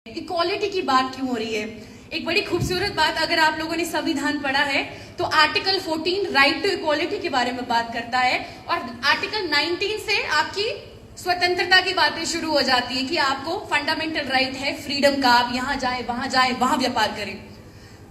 Equality की बात क्यों हो रही है? एक बड़ी खूबसूरत बात, अगर आप लोगों ने संविधान पढ़ा है तो आर्टिकल 14 राइट टू इक्वालिटी के बारे में बात करता है और आर्टिकल 19 से आपकी स्वतंत्रता की बातें शुरू हो जाती है कि आपको फंडामेंटल राइट है फ्रीडम का, आप यहां जाए वहां व्यापार करें।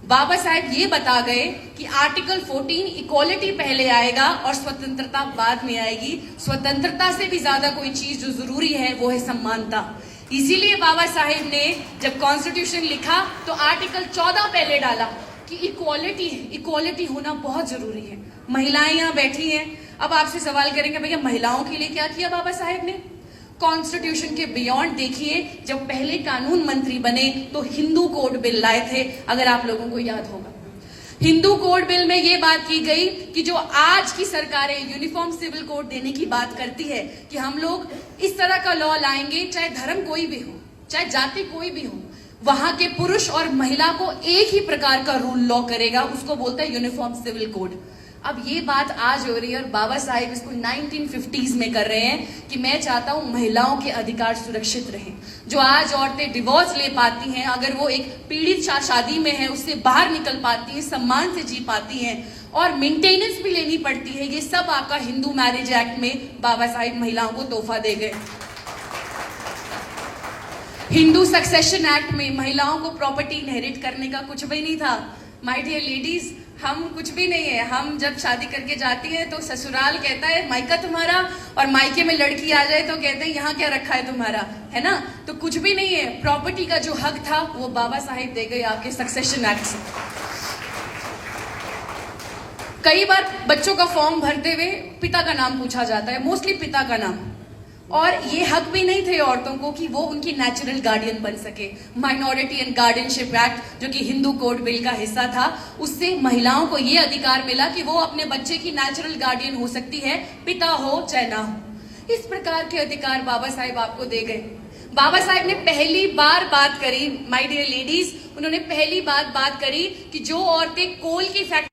बाबा साहेब ये बता गए कि आर्टिकल 14 इक्वालिटी पहले आएगा और स्वतंत्रता बाद में आएगी। स्वतंत्रता से भी ज्यादा कोई चीज जो जरूरी है वो है समानता। इसीलिए बाबा साहेब ने जब कॉन्स्टिट्यूशन लिखा तो आर्टिकल 14 पहले डाला कि इक्वालिटी होना बहुत जरूरी है। महिलाएं यहाँ बैठी हैं, अब आपसे सवाल करेंगे भैया महिलाओं के लिए क्या किया बाबा साहेब ने? कॉन्स्टिट्यूशन के बियॉन्ड देखिए, जब पहले कानून मंत्री बने तो हिंदू कोड बिल लाए थे, अगर आप लोगों को याद होगा। हिंदू कोड बिल में यह बात की गई कि जो आज की सरकारें यूनिफॉर्म सिविल कोड देने की बात करती है कि हम लोग इस तरह का लॉ लाएंगे, चाहे धर्म कोई भी हो, चाहे जाति कोई भी हो, वहां के पुरुष और महिला को एक ही प्रकार का रूल लॉ करेगा, उसको बोलता है यूनिफॉर्म सिविल कोड। अब ये बात आज हो रही है और बाबा साहेब इसको 1950s में कर रहे हैं कि मैं चाहता हूं महिलाओं के अधिकार सुरक्षित रहें। जो आज औरतें डिवोर्स ले पाती हैं, अगर वो एक पीड़ित शादी में है उससे बाहर निकल पाती हैं, सम्मान से जी पाती हैं और मेंटेनेंस भी लेनी पड़ती है, ये सब आपका हिंदू मैरिज एक्ट में बाबा साहेब महिलाओं को तोहफा दे गए। हिंदू सक्सेशन एक्ट में महिलाओं को प्रॉपर्टी इनहेरिट करने का कुछ भी नहीं था। माय डियर लेडीज, हम कुछ भी नहीं है। हम जब शादी करके जाती है तो ससुराल कहता है मायका तुम्हारा, और मायके में लड़की आ जाए तो कहते हैं यहाँ क्या रखा है तुम्हारा, है ना? तो कुछ भी नहीं है। प्रॉपर्टी का जो हक था वो बाबा साहेब दे गए आपके सक्सेशन एक्ट से। कई बार बच्चों का फॉर्म भरते हुए पिता का नाम पूछा जाता है, मोस्टली पिता का नाम, और ये हक भी नहीं थे औरतों को कि वो उनकी नेचुरल गार्डियन बन सके। माइनॉरिटी एंड गार्डियनशिप एक्ट जो कि हिंदू कोड बिल का हिस्सा था, उससे महिलाओं को ये अधिकार मिला कि वो अपने बच्चे की नेचुरल गार्डियन हो सकती है, पिता हो चाहे ना हो। इस प्रकार के अधिकार बाबा साहेब आपको दे गए। बाबा साहेब ने पहली बार बात करी, माय डियर लेडीज, उन्होंने पहली बार बात करी कि जो औरतें कोल की फैक्ट्री